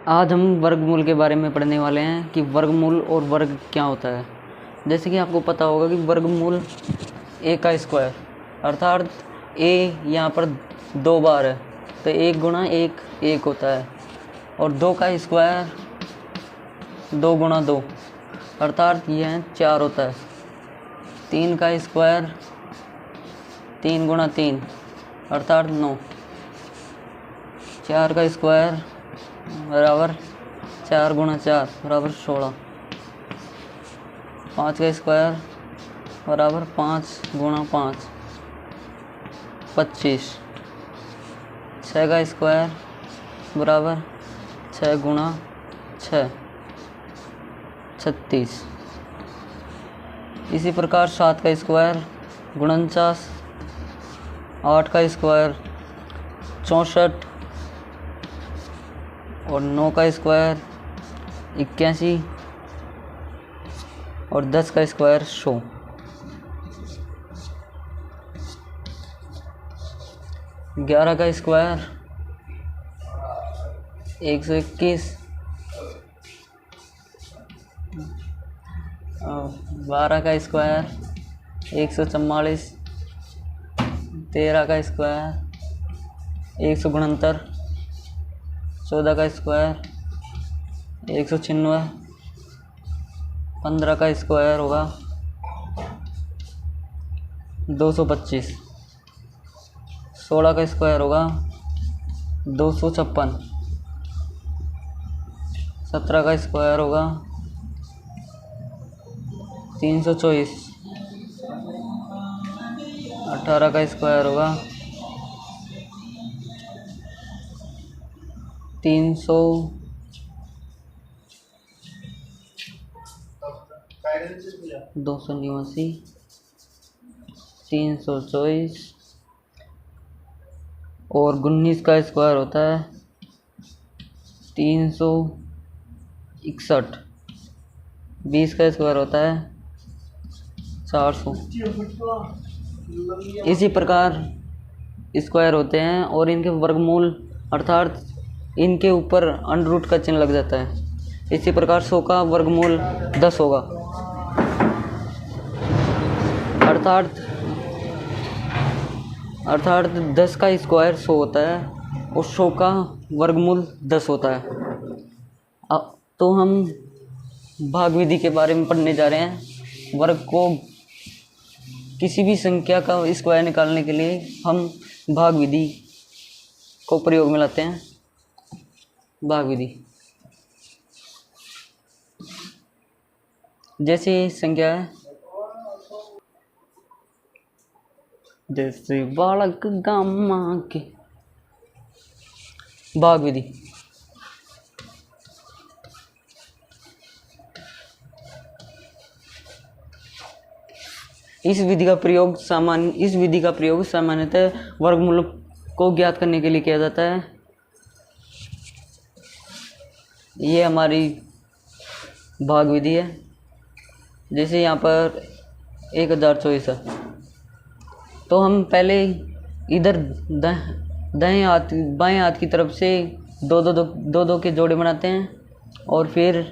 आज हम वर्गमूल के बारे में पढ़ने वाले हैं कि वर्गमूल और वर्ग क्या होता है। जैसे कि आपको पता होगा कि वर्गमूल ए का स्क्वायर अर्थात ए यहाँ पर 2 बार है तो 1 गुणा 1 1 होता है, और 2 का स्क्वायर 2 गुणा 2 अर्थात यह 4 होता है। 3 का स्क्वायर 3 गुणा 3 अर्थात 9। 4 का स्क्वायर बराबर 4 गुणा 4 बराबर 16। 5 का स्क्वायर बराबर 5 गुणा 5 25। 6 का स्क्वायर बराबर 6 गुणा 6 36। इसी प्रकार 7 का स्क्वायर 49। 8 का स्क्वायर 64 और 9 का स्क्वायर 81 और 10 का स्क्वायर 100। 11 का स्क्वायर 121। 12 का स्क्वायर 144। 13 का स्क्वायर 169। 14 का स्क्वायर 196। 15 का स्क्वायर होगा 225। 16 का स्क्वायर होगा 256। 17 का स्क्वायर होगा 324। 18 का स्क्वायर होगा 300 289। 324 और 19 का स्क्वायर होता है 361। 20 का स्क्वायर होता है 400। इसी प्रकार स्क्वायर होते हैं और इनके वर्गमूल अर्थात इनके ऊपर अंडर रूट का चिन्ह लग जाता है। इसी प्रकार 100 का वर्गमूल 10 होगा अर्थात 10 का स्क्वायर 100 होता है और 100 का वर्गमूल 10 होता है। तो हम भाग विधि के बारे में पढ़ने जा रहे हैं। वर्ग को किसी भी संख्या का स्क्वायर निकालने के लिए हम भाग विधि को प्रयोग में लाते हैं। भाग विधि जैसे संख्या है, जैसे बालक गामा के। भाग विधि इस विधि का प्रयोग सामान्यतः वर्गमूल को ज्ञात करने के लिए किया जाता है। ये हमारी भाग विधि है। जैसे यहाँ पर 1024 है तो हम पहले इधर दाएं हाथ बाएं हाथ की तरफ से दो के जोड़े बनाते हैं और फिर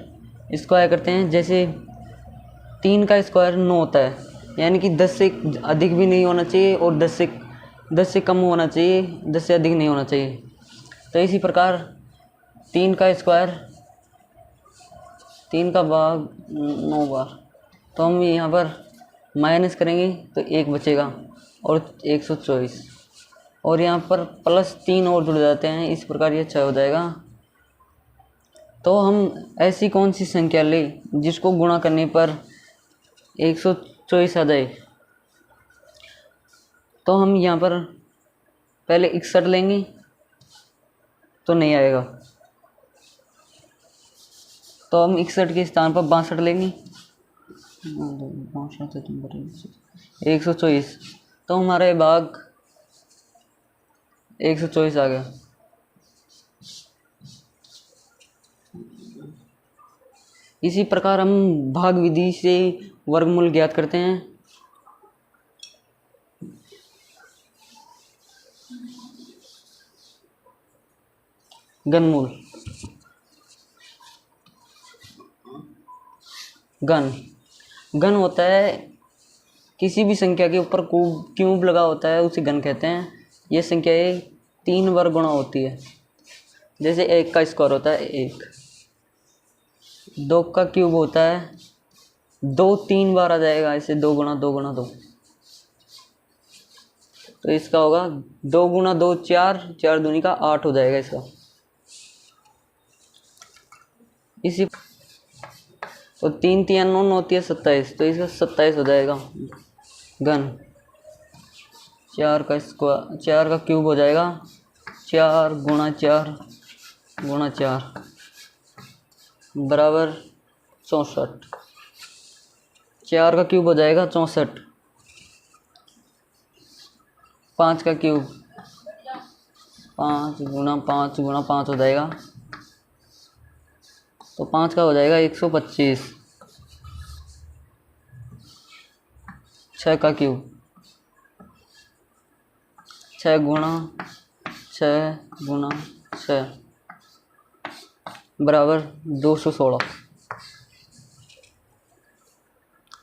स्क्वायर करते हैं। जैसे 3 का स्क्वायर 9 होता है, यानी कि 10 से अधिक भी नहीं होना चाहिए और 10 से कम होना चाहिए, 10 से अधिक नहीं होना चाहिए। तो इसी प्रकार 3 का स्क्वायर 3 का भाग 9 बार, तो हम यहाँ पर माइनस करेंगे तो 1 बचेगा और 124 और यहाँ पर प्लस 3 और जुड़ जाते हैं। इस प्रकार ये 6 हो जाएगा। तो हम ऐसी कौन सी संख्या लें जिसको गुणा करने पर 124 आ जाए। तो हम यहाँ पर पहले 61 लेंगे तो नहीं आएगा, तो हम 61 के स्थान पर 62 लेंगे। 124 तो हमारे भाग 124 आ गया। इसी प्रकार हम भाग विधि से वर्गमूल ज्ञात करते हैं। घनमूल घन घन होता है किसी भी संख्या के ऊपर क्यूब लगा होता है, उसे घन कहते हैं। ये संख्याएं 3 बार गुणा होती है। जैसे 1 का स्क्वायर होता है 1, 2 का क्यूब होता है 2, 3 बार आ जाएगा ऐसे 2 गुणा 2 गुणा 2। तो इसका होगा 2 गुणा 2 4, 4 दूनी का 8 हो जाएगा इसका। इसी तो 3 3 9 9 होती है 27, तो इसका 27 हो जाएगा घन। 4 का स्क्वायर 4 का क्यूब हो जाएगा 4 गुणा 4 गुणा 4 बराबर 64। 4 का क्यूब हो जाएगा 64। 5 का क्यूब 5 गुणा 5 गुणा 5 हो जाएगा, तो 5 का हो जाएगा 125। 6 का क्यूब 6 गुणा 6 बराबर 216।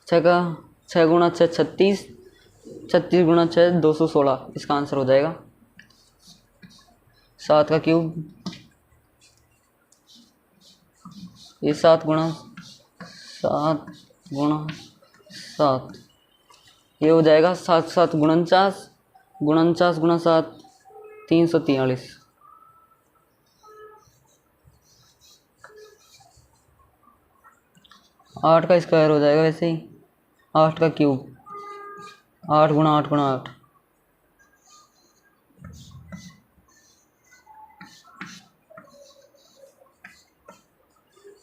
6 गुणा 6 36, 36 गुणा 6 216, इसका आंसर हो जाएगा। 7 का क्यूब ये 7 गुणा 7 ये हो जाएगा 7 7 49 49 गुणा 7 343। 8 का स्क्वायर हो जाएगा वैसे ही 8 का क्यूब 8 गुणा 8 गुणा 8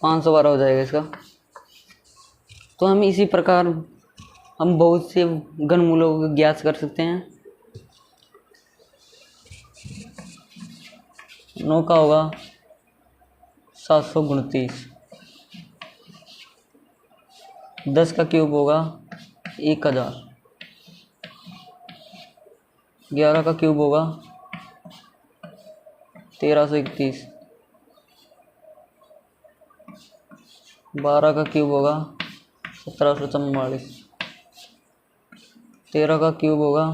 512 हो जाएगा इसका। तो हम इसी प्रकार हम बहुत से घनमूलों को ज्ञात कर सकते हैं। 9 का होगा 729। 10 का क्यूब होगा 1000। 11 का क्यूब होगा 1331। 12 का क्यूब होगा 1744। 13 का क्यूब होगा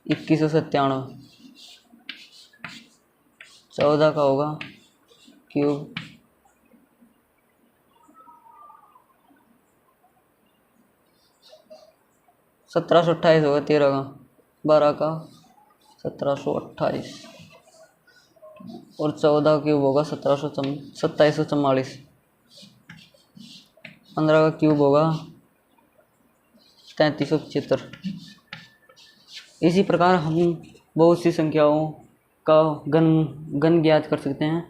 2197। 14 का होगा क्यूब 1728 होगा 13 का। 12 का 1728 और 14 क्यूब होगा 2744। 15 का क्यूब होगा 3375। इसी प्रकार हम बहुत सी संख्याओं का घन ज्ञात कर सकते हैं।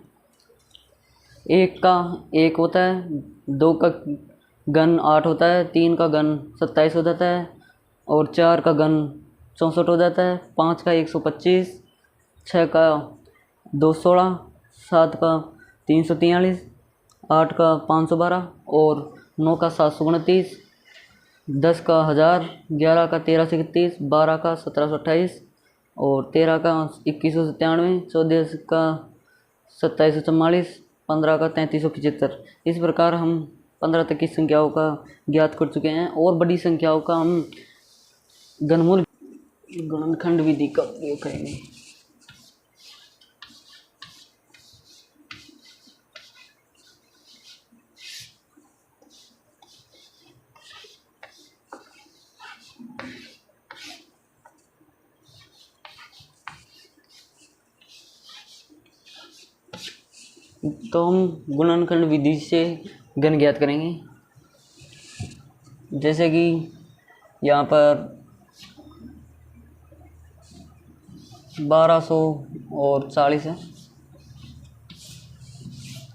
1 का 1 होता है, 2 का घन 8 होता है, 3 का घन 27 हो जाता है और 4 का घन 64 हो जाता है। 5 का 125, 6 का 216, 7 का 343, 8 का 512 और 9 का 729, 10 का 1000, 11 का 1331, 12 का 1728 और 13 का 2197, 14 का 2744, 15 का 3375। इस प्रकार हम 15 तक की संख्याओं का ज्ञात कर चुके हैं और बड़ी संख्याओं का हम घनमूल गुणनखंड विधि का उपयोग करेंगे। तो हम गुणनखंड विधि से घन ज्ञात करेंगे। जैसे कि यहाँ पर 1200 और 40 है,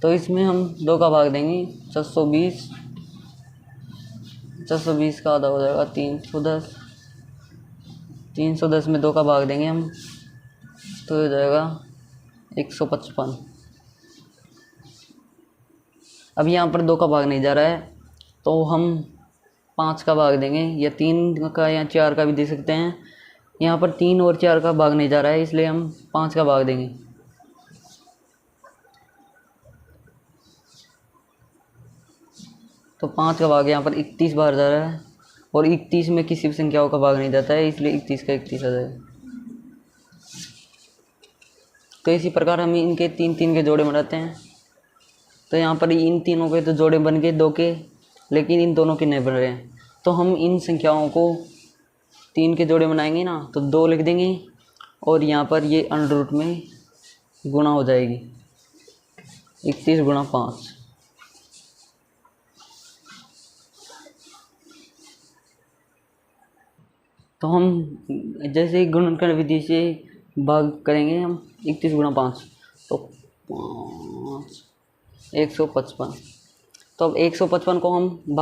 तो इसमें हम 2 का भाग देंगे 420। 420 का आधा हो जाएगा 310। 310 में 2 का भाग देंगे हम तो हो जाएगा 155। अब यहाँ पर 2 का भाग नहीं जा रहा है तो हम 5 का भाग देंगे, या 3 का या 4 का भी दे सकते हैं। यहाँ पर 3 और 4 का भाग नहीं जा रहा है इसलिए हम 5 का भाग देंगे। तो 5 का भाग यहाँ पर 31 बार जा रहा है, और 31 में किसी भी संख्याओं का भाग नहीं जाता है, इसलिए 31 का 31 आ जाएगा। तो इसी प्रकार हम इनके 3-3 के जोड़े बनाते हैं। तो यहाँ पर इन तीनों के तो जोड़े बन गए 2 के, लेकिन इन दोनों के नहीं बन रहे हैं। तो हम इन संख्याओं को 3 के जोड़े बनाएंगे ना, तो 2 लिख देंगे और यहाँ पर ये अंडर रूट में गुणा हो जाएगी, 31 गुणा 5। तो हम जैसे ही गुणनखंड विधि से भाग करेंगे हम 31 गुणा 5, तो 5 155। तो अब 155 को हम भाग